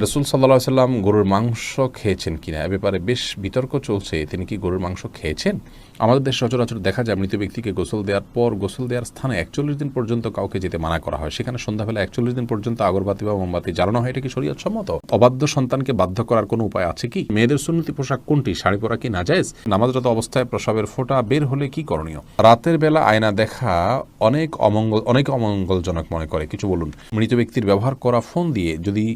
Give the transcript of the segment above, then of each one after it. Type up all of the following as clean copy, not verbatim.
রাসূল সাল্লাল্লাহু আলাইহি সাল্লাম গরুর মাংস খেয়েছেন কিনা এ ব্যাপারে বেশ বিতর্ক চলছে। তিনি কি গরুর মাংস খেয়েছেন? আমাদের দেশে সচরাচর দেখা যায় মৃত ব্যক্তিকে গোসল দেওয়ার পর গোসল দেওয়ার স্থানে ৪১ দিন পর্যন্ত কাউকে যেতে মানা করা হয়। সেখানে সন্ধ্যাবেলা ৪১ দিন পর্যন্ত আগরবাতি বা মোমবাতি জ্বালানো হয়। এটা কি শরীয়ত সম্মত? অবাধ্য সন্তানকে বাধ্য করার কোনো উপায় আছে কি? মেয়েদের সুন্নতি পোশাক কোনটি? শাড়ি পরা কি নাজায়েজ? নামাজরত অবস্থায় প্রস্রাবের ফোঁটা বের হলে কি করণীয়? রাতের বেলা আয়না দেখা অনেক অমঙ্গলজনক মনে করে, কিছু বলুন। মৃত ব্যক্তির ব্যবহার করা ফোন দিয়ে যদি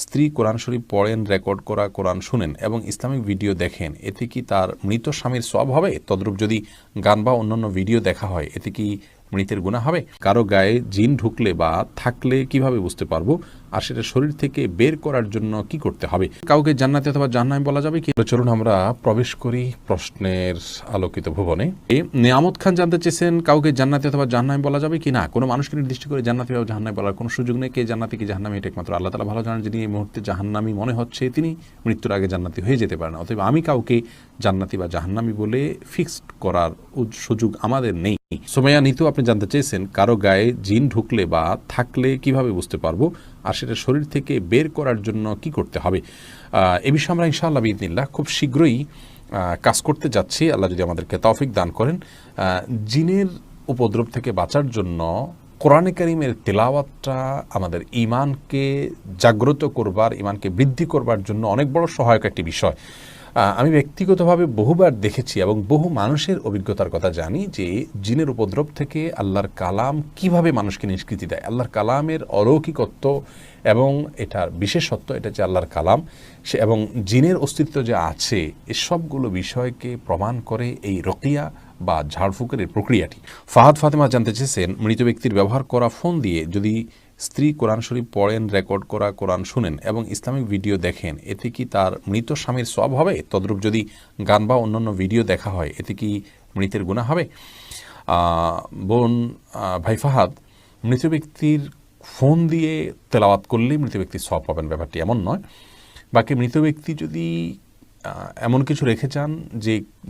স্ত্রী কোরআন শরীফ পড়েন, রেকর্ড করা কোরআন শুনেন এবং ইসলামিক ভিডিও দেখেন, এতে কি তার মৃত স্বামীর সওয়াব হবে? তদ্রূপ যদি গান বা অন্যান্য ভিডিও দেখা হয়, এতে কি মৃতের গুনাহ হবে? কারো গায়ে জিন ঢুকলে বা থাকলে কিভাবে বুঝতে পারবো? আর সেটা শরীর থেকে বের করার জন্য কি করতে হবে? কাউকে জান্নাতি অথবা জাহান্নামী বলা যাবে কি? চলুন আমরা প্রবেশ করি প্রশ্নের আলোকিত ভুবনে। নিয়ামত খান জানতে চেয়েছেন, কাউকে জান্নাতি অথবা জাহান্নামী বলা যাবে কি না? কোনো মানুষকে নির্দিষ্ট করে জান্নাতি বা জাহান্নামী বলার কোনো সুযোগ নেই। কে জান্নাতি কি জাহান্নামী এটা একমাত্র আল্লাহ তাআলা ভালো জানেন। যিনি এই মুহূর্তে জাহান্নামী মনে হচ্ছে, তিনি মৃত্যুর আগে জান্নাতি হয়ে যেতে পারেন। অতএব আমি কাউকে জান্নাতি বা জাহান্নামী বলে ফিক্সড করার সুযোগ আমাদের নেই। সোমাইয়া নিতু আপনি জানতে চেয়েছেন, কারো গায়ে জিন ঢুকলে বা থাকলে কিভাবে বুঝতে পারবো? আর সেটা শরীর থেকে বের করার জন্য কি করতে হবে? এ বিষয়ে আমরা ইনশাআল্লাহ বিইذনিল্লাহ খুব শীঘ্রই কাজ করতে যাচ্ছি, আল্লাহ যদি আমাদেরকে তৌফিক দান করেন। জিনের উপদ্রব থেকে বাঁচার জন্য কোরআনে কারীমের তেলাওয়াতটা আমাদের ঈমানকে জাগ্রত করবার, ঈমানকে বৃদ্ধি করবার জন্য অনেক বড় সহায়ক একটি বিষয়। আমি ব্যক্তিগতভাবে বহুবার দেখেছি এবং বহু মানুষের অভিজ্ঞতার কথা জানি যে জিনের উপদ্রব থেকে আল্লাহর কালাম কিভাবে মানুষকে নিষ্কৃতি দেয়। আল্লাহর কালামের অলৌকিকত্ব এবং এটার বিশেষত্ব, এটা যে আল্লাহর কালাম সে এবং জিনের অস্তিত্ব যে আছে, এসবগুলো বিষয়কে প্রমাণ করে এই রকিয়া বা ঝাড়ফুঁকের এই প্রক্রিয়াটি। ফাহাদ ফাতেমা জানতে চেয়েছেন, মৃত ব্যক্তির ব্যবহার করা ফোন দিয়ে যদি স্ত্রী কোরআন শরীফ পড়েন, রেকর্ড করা কোরআন শুনেন এবং ইসলামিক ভিডিও দেখেন, এতে কি তার মৃত স্বামীর সওয়াব হবে? তদ্রূপ যদি গান বা অন্যান্য ভিডিও দেখা হয়, এতে কি মৃতের গুনাহ হবে? বোন ভাই ফাহাদ, মৃত ব্যক্তির ফোন দিয়ে তেলাওয়াত করলেই মৃত ব্যক্তির সওয়াব পাবেন, ব্যাপারটি এমন নয়। বাকি মৃত ব্যক্তি যদি এমন কিছু রেখে যান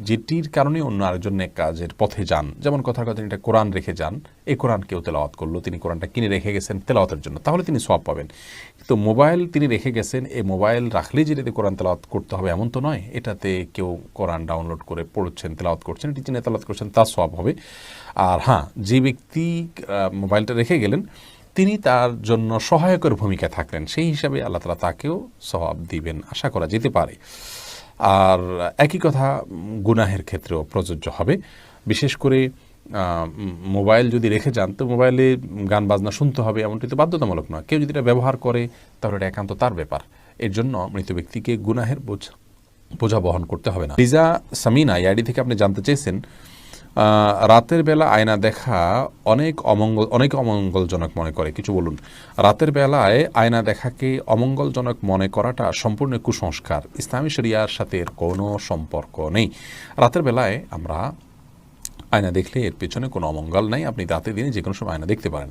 যেটির কারণে অন্য আরেকজন নেক কাজের পথে যান, যেমন কথার কথা তিনি একটা কোরআন রেখে যান, এই কোরআন কেউ তেলাওয়াত করলো, তিনি কোরআনটা কিনে রেখে গেছেন তেলাওয়াতের জন্য, তাহলে তিনি সওয়াব পাবেন। কিন্তু মোবাইল তিনি রেখে গেছেন, এই মোবাইল রাখলেই যেটাতে কোরআন তেলাওয়াত করতে হবে এমন তো নয়। এটাতে কেউ কোরআন ডাউনলোড করে পড়ছেন, তেলাওয়াত করছেন, এটি যিনি তেলাওয়াত করছেন তার সওয়াব হবে। আর হ্যাঁ, যে ব্যক্তি মোবাইলটা রেখে গেলেন, তিনি তার জন্য সহায়কের ভূমিকা থাকলেন, সেই হিসাবে আল্লাহ তাআলা তাকেও সওয়াব দিবেন, আশা করা যেতে পারে। আর একই কথা গুনাহের ক্ষেত্রেও প্রযোজ্য হবে। বিশেষ করে মোবাইল যদি রেখে যান, তো মোবাইলে গান বাজনা শুনতে হবে এমনটি তো বাধ্যতামূলক নয়। কেউ যদি এটা ব্যবহার করে তাহলে এটা একান্ত তার ব্যাপার। এর জন্য মৃত ব্যক্তিকে গুনাহের বোঝা বহন করতে হবে না। লিজা সামিনা আইডি থেকে আপনি জানতে চেয়েছেন, রাতের বেলা আয়না দেখা অনেক অমঙ্গলজনক মনে করে, কিছু বলুন। রাতের বেলায় আয়না দেখাকে অমঙ্গলজনক মনে করাটা সম্পূর্ণ কুসংস্কার, ইসলামী শরিয়ার সাথে এর কোনো সম্পর্ক নেই। রাতের বেলায় আমরা আয়না দেখলে এর পেছনে কোনো অমঙ্গল নাই। আপনি রাতে দিনে যে কোনো সময় আয়না দেখতে পারেন।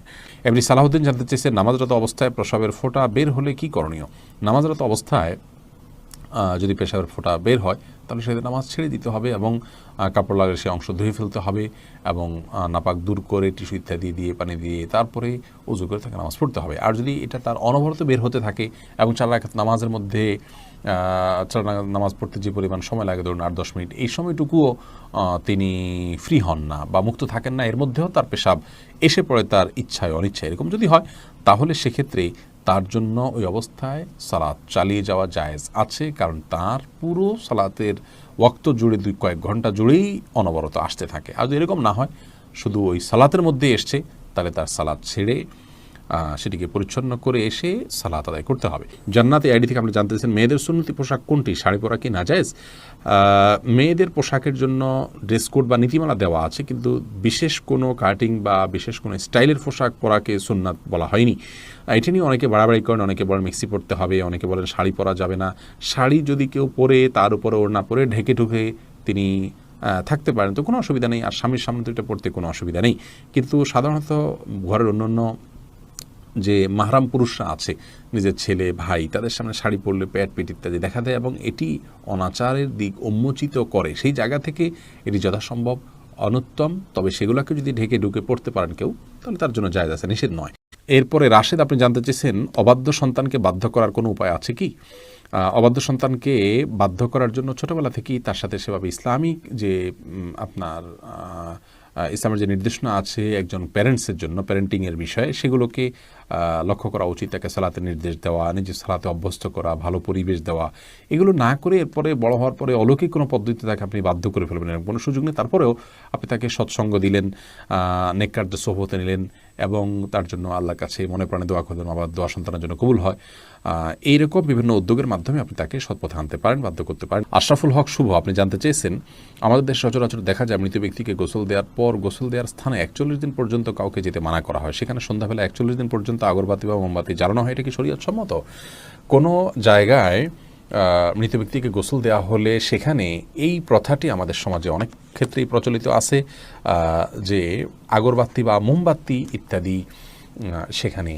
এমনি সালাহুদ্দিন জানতে চেয়েছেন, নামাজরত অবস্থায় প্রস্রাবের ফোঁটা বের হলে কি করণীয়? নামাজরত অবস্থায় যদি পেশাবের ফোঁটা বের হয়, তাহলে সেদিন নামাজ ছেড়ে দিতে হবে এবং কাপড় লাগিয়ে সে অংশ ধুয়ে ফেলতে হবে এবং নাপাক দূর করে টিস্যু ইত্যাদি দিয়ে পানি দিয়ে তারপরে উজু করে তাকে নামাজ পড়তে হবে। আর যদি এটা তার অনবরত বের হতে থাকে এবং 4 রাকাত নামাজের মধ্যে 4 রাকাত নামাজ পড়তে যে পরিমাণ সময় লাগে, ধরুন 8-10 মিনিট, এই সময়টুকুও তিনি ফ্রি হন না বা মুক্ত থাকেন না, এর মধ্যেও তার পেশাব এসে পড়ে তার ইচ্ছায় অনিচ্ছায়, এরকম যদি হয়, তাহলে সেক্ষেত্রে তার জন্য ওই অবস্থায় সালাত চালিয়ে যাওয়া জায়েজ আছে, কারণ তার পুরো সালাতের ওয়াক্ত জুড়ে কয়েক ঘন্টা জুড়েই অনবরত আসতে থাকে। আর যদি এরকম না হয়, শুধু ওই সালাতের মধ্যে এসছে, তাহলে তার সালাত ছেড়ে সেটিকে পরিচ্ছন্ন করে এসে সালাত আদায় করতে হবে। জান্নাতি আইডি থেকে আপনি জানতেছেন, মেয়েদের সুন্নতি পোশাক কোনটি? শাড়ি পরা কি নাজায়েজ? মেয়েদের পোশাকের জন্য ড্রেস কোড বা নীতিমালা দেওয়া আছে, কিন্তু বিশেষ কোনো কাটিং বা বিশেষ কোনো স্টাইলের পোশাক পরাকে সুন্নাত বলা হয়নি। এটা নিয়ে অনেকে বাড়াবাড়ি করেন, অনেকে বলেন মিক্সি পরতে হবে, অনেকে বলেন শাড়ি পরা যাবে না। শাড়ি যদি কেউ পরে তার উপরে ওড়না পরে ঢেকে ঢুকে তিনি থাকতে পারেন, তো কোনো অসুবিধা নেই। আর স্বামীর সামনে তো এটা পড়তে কোনো অসুবিধা নেই। কিন্তু সাধারণত ঘরের অন্যান্য যে মাহরাম পুরুষরা আছে, নিজের ছেলে ভাই, তাদের সামনে শাড়ি পরলে প্যাট পিট ইত্যাদি দেখা দেয় এবং এটি অনাচারের দিক উন্মোচিত করে। সেই জায়গা থেকে এটি যথাসম্ভব অনুত্তম, তবে সেগুলোকে যদি ঢেকে ঢুকে পড়তে পারেন কেউ, তাহলে তার জন্য জায়েজ আছে, নিষেধ নয়। এরপরে রাশেদ আপনি জানতে চেয়েছেন অবাধ্য সন্তানকে বাধ্য করার কোনো উপায় আছে কি? অবাধ্য সন্তানকে বাধ্য করার জন্য ছোটবেলা থেকেই তার সাথে সেভাবে ইসলামিক যে আপনার ইসলামের যে নির্দেশনা আছে একজন প্যারেন্টসের জন্য প্যারেন্টিংয়ের বিষয়ে সেগুলোকে লক্ষ্য করা উচিত। তাকে সালাতের নির্দেশ দেওয়া, নিজের সালাতে অভ্যস্ত করা, ভালো পরিবেশ দেওয়া, এগুলো না করে এরপরে বড় হওয়ার পরে অলৌকিক কোনো পদ্ধতিতে তাকে আপনি বাধ্য করে ফেলবেন এরকম কোনো সুযোগ নেই। তারপরেও আপনি তাকে সৎসঙ্গ দিলেন, নেককারদের সোহবতে নিলেন এবং তার জন্য আল্লাহর কাছে মনে প্রাণে দোয়া করলেন, আবার দোয়া সন্তানের জন্য কবুল হয়। এইরকম বিভিন্ন উদ্যোগের মাধ্যমে আপনি তাকে সৎপথে আনতে পারেন, বাধ্য করতে পারেন। আশরাফুল হক শুভ আপনি জানতে চেয়েছেন আমাদের দেশে সচরাচর দেখা যায় মৃত ব্যক্তিকে গোসল দেওয়ার পর গোসল দেওয়ার স্থানে 41 দিন পর্যন্ত কাউকে যেতে মানা করা হয়, সেখানে সন্ধ্যাবেলা 41 দিন পর্যন্ত আগরবাতি বা মোমবাতি জ্বালানো হয়। এটা কি শরীয়ত সম্মত? কোনো জায়গায় মৃত ব্যক্তিকে গোসল দেওয়া হলে সেখানে এই প্রথাটি আমাদের সমাজে অনেক ক্ষেত্রেই প্রচলিত আছে যে আগরবাতি বা মোমবাতি ইত্যাদি সেখানে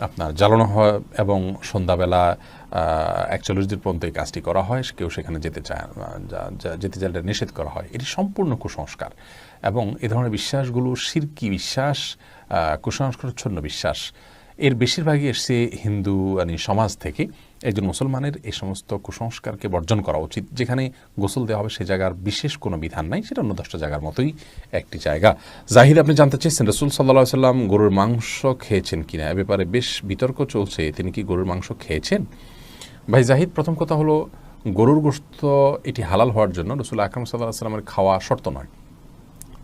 আপনার জ্বালানো হয় এবং সন্ধ্যাবেলা 41 দিন পর্যন্ত এই কাজটি করা হয়। কেউ সেখানে যেতে চাইলে নিষেধ করা হয়। এটি সম্পূর্ণ কুসংস্কার এবং এ ধরনের বিশ্বাসগুলো শিরকি বিশ্বাস, কুসংস্কারচ্ছন্ন বিশ্বাস। এর বেশিরভাগই এসছে হিন্দু সমাজ থেকে। একজন মুসলমানের এই সমস্ত কুসংস্কারকে বর্জন করা উচিত। যেখানে গোসল দেওয়া হবে সে জায়গার বিশেষ কোনো বিধান নাই, সেটা অন্য 10টা জায়গার মতোই একটি জায়গা। জাহিদ আপনি জানতে চেয়েছেন রাসূল সাল্লাল্লাহু আলাইহি ওয়াসাল্লাম গরুর মাংস খেয়েছেন কিনা, এ ব্যাপারে বেশ বিতর্ক চলছে, তিনি কি গরুর মাংস খেয়েছেন? ভাই জাহিদ, প্রথম কথা হলো গরুর গোশত এটি হালাল হওয়ার জন্য রাসূল আকরাম সাল্লাল্লাহু আলাইহি ওয়াসাল্লামের খাওয়া শর্ত নয়।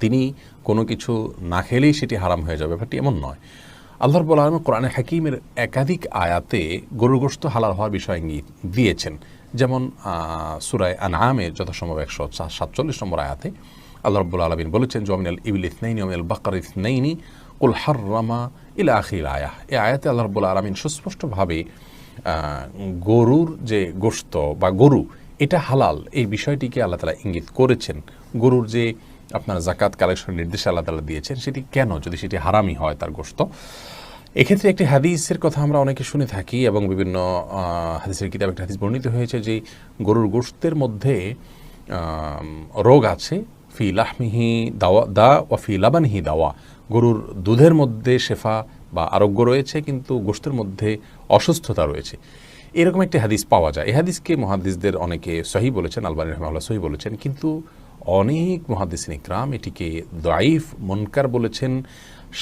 তিনি কোনো কিছু না খেলেই সেটি হারাম হয়ে যাবে, ব্যাপারটি এমন নয়। আল্লাহ রাব্বুল আলামিন কোরআনে হাকিমের একাধিক আয়াতে গরুর গোশত হালাল হওয়ার বিষয় ইঙ্গিত দিয়েছেন। যেমন সূরা আনআমের যথাসম্ভব 147 নম্বর আয়াতে আল্লাহ রাব্বুল আলামিন বলেছেন মিনাল ইবিল ইসনাইনি ওয়া মিনাল বাকারি ইসনাইনি কুল হাররামা ইলা আখির আয়াহ। এই আয়াতে আল্লাহ রাব্বুল আলামিন সুস্পষ্টভাবে গরুর যে গোশত বা গরু এটা হালাল এই বিষয়টিকে আল্লাহ তাআলা ইঙ্গিত করেছেন। গরুর যে আপনার জাকাত কালেকশনের নির্দেশ আল্লাহ তাআলা দিয়েছেন সেটি কেন, যদি সেটি হারামই হয় তার গোশত। এক্ষেত্রে একটি হাদিসের কথা আমরা অনেকে শুনে থাকি এবং বিভিন্ন হাদিসের কিতাবে একটা হাদিস বর্ণিত হয়েছে যে গরুর গোশতের মধ্যে রোগ আছে, ফি লাহমিহি দা ওয়া ফি লাবানিহি দাওয়া। গরুর দুধের মধ্যে শেফা বা আরোগ্য রয়েছে কিন্তু গোশতের মধ্যে অসুস্থতা রয়েছে, এরকম একটি হাদিস পাওয়া যায়। এই হাদিসকে মুহাদ্দিসদের অনেকে সহিহ বলেছেন, আলবানী রাহিমাহুল্লাহ সহিহ বলেছেন, কিন্তু অনেক মুহাদ্দিসিন ইকরাম এটিকে দাঈফ মুনকার বলেছেন।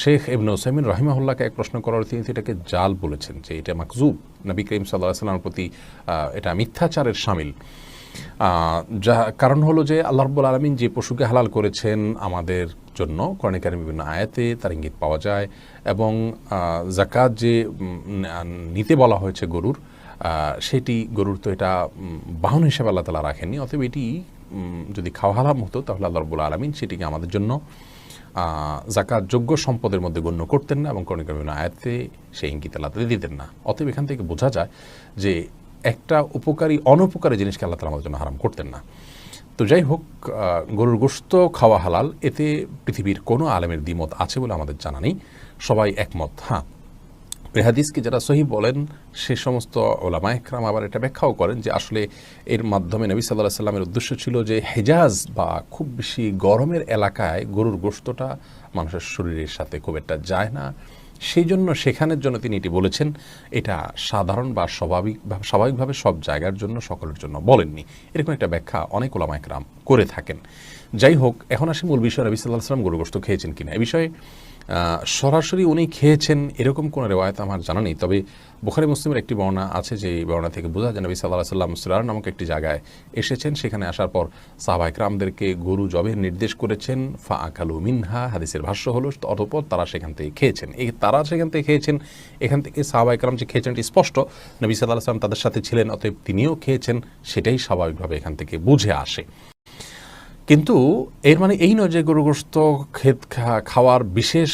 শেখ ইবনে উসাইমিন রাহিমাহুল্লাহকে এক প্রশ্ন করার তিনি এটাকে জাল বলেছেন, যে এটা মাকজুব, নবী করিম সাল্লাল্লাহু আলাইহি ওয়াসাল্লামের প্রতি এটা মিথ্যাচারের শামিল। যা কারণ হলো যে আল্লাহ রাব্বুল আলামিন যে পশুকে হালাল করেছেন আমাদের জন্য কোরআনে কারিমে বিভিন্ন আয়াতে তার ইঙ্গিত পাওয়া যায় এবং যাকাত যে নিতে বলা হয়েছে গরুর, সেটি গরুর তো এটা বাহন হিসেবে আল্লাহ তাআলা রাখেননি। অতএব এটি যদি খাওয়া হারাম হতো তাহলে আল্লাহ রাব্বুল আলামিন সেটিকে আমাদের জন্য যাকাত যোগ্য সম্পদের মধ্যে গণ্য করতেন না এবং কোরআনে কারিমে আয়াতে সেই ইঙ্গিত আল্লাহ তাআলা দিতেন না। অতএব এখান থেকে বোঝা যায় যে একটা অনুপকারী জিনিসকে আল্লাহ তাআলা আমাদের জন্য হারাম করতেন না। তো যাই হোক, গরুর গোশত খাওয়া হালাল, এতে পৃথিবীর কোনো আলেমের দ্বিমত আছে বলে আমাদের জানা নেই, সবাই একমত। হ্যাঁ, এই হাদিসকে যারা সহিহ বলেন সে সমস্ত ওলামায়ে কেরাম আবার এটা ব্যাখ্যাও করেন যে আসলে এর মাধ্যমে নবী সাল্লাল্লাহু আলাইহি ওয়াসাল্লামের উদ্দেশ্য ছিল যে হেজাজ বা খুব বেশি গরমের এলাকায় গরুর গোশতটা মানুষের শরীরের সাথে খুব একটা যায় না, সেই জন্য সেখানের জন্য তিনি এটি বলেছেন। এটা সাধারণ বা স্বাভাবিকভাবে সব জায়গার জন্য সকলের জন্য বলেননি, এরকম একটা ব্যাখ্যা অনেক ওলামায়ে কেরাম করে থাকেন। যাই হোক, এখন আসি মূল বিষয়, নবী সাল্লাল্লাহু আলাইহি ওয়াসাল্লাম গরুর গোশত খেয়েছেন কিনা। এই বিষয়ে সরাসরি উনি খেয়েছেন এরকম কোনো রেওয়ায়েত আমার জানা নেই, তবে বুখারী মুসলিমের একটি বর্ণনা আছে যে বর্ণনা থেকে বোঝা যায় নবী সাল্লাল্লাহু আলাইহি ওয়াসাল্লাম সিরার নামক একটি জায়গায় এসেছেন, সেখানে আসার পর সাহাবা ইকরামদেরকে গরু জবের নির্দেশ করেছেন, ফা আকালু মিনহা, হাদিসের ভাষ্য হলো অতঃপর তারা সেখান থেকে খেয়েছেন। তারা সেখান থেকে খেয়েছেন, এখান থেকে সাহাবা ইকরাম যে খেয়েছেন এটি স্পষ্ট, নবী সাল্লাল্লাহু আলাইহি ওয়াসাল্লাম তাদের সাথে ছিলেন, অতএব তিনিও খেয়েছেন, সেটাই স্বাভাবিকভাবে এখান থেকে বুঝে আসে। কিন্তু এর মানে এই নয় যে গরু গোশত খাওয়ার বিশেষ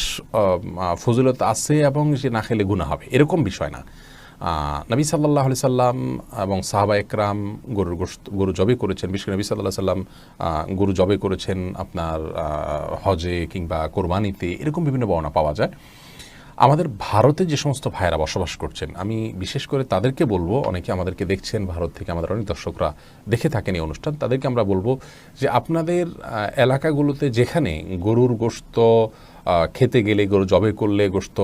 ফজিলত আছে এবং সে না খেলে গুনাহ হবে, এরকম বিষয় না। নবী সাল্লাল্লাহু আলাইহি সাল্লাম এবং সাহাবা একরাম গরু জবে করেছেন, বিশেষ করে নবী সাল্লাল্লাহু আলাইহি সাল্লাম গরু জবে করেছেন আপনার হজে কিংবা কোরবানিতে, এরকম বিভিন্ন বর্ণনা পাওয়া যায়। আমাদের ভারতে যে সমস্ত ভাইয়েরা বসবাস করছেন, আমি বিশেষ করে তাদেরকে বলবো, অনেকে আমাদেরকে দেখছেন ভারত থেকে, আমাদের অনেক দর্শকরা দেখে থাকেন এই অনুষ্ঠান, তাদেরকে আমরা বলবো যে আপনাদের এলাকাগুলোতে যেখানে গরুর গোশত খেতে গেলে, গরু জবে করলে, গোশত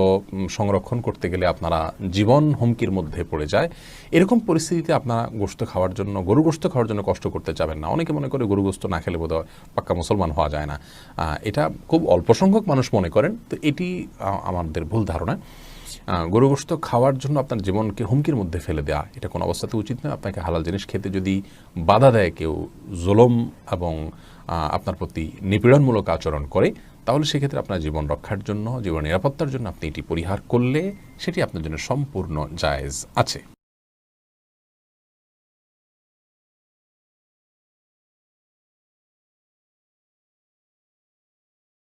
সংরক্ষণ করতে গেলে আপনারা জীবন হুমকির মধ্যে পড়ে যায়, এরকম পরিস্থিতিতে আপনারা গোশত খাওয়ার জন্য, গরু গোশত খাওয়ার জন্য কষ্ট করতে যাবেন না। অনেকে মনে করে গরু গোশত না খেলে বোধহয় পাক্কা মুসলমান হওয়া যায় না। এটা খুব অল্প সংখ্যক মানুষ মনে করেন, তো এটি আমাদের ভুল ধারণা। গরু গোশত খাওয়ার জন্য আপনার জীবনকে হুমকির মধ্যে ফেলে দেওয়া এটা কোনো অবস্থাতে উচিত নয়। আপনাকে হালাল জিনিস খেতে যদি বাধা দেয় কেউ, জুলুম এবং আপনার প্রতি নিপীড়নমূলক আচরণ করে, তাহলে সেক্ষেত্রে আপনার জীবন রক্ষার জন্য, জীবন নিরাপত্তার জন্য আপনি এটি পরিহার করলে সেটি আপনার জন্য সম্পূর্ণ জায়েজ আছে।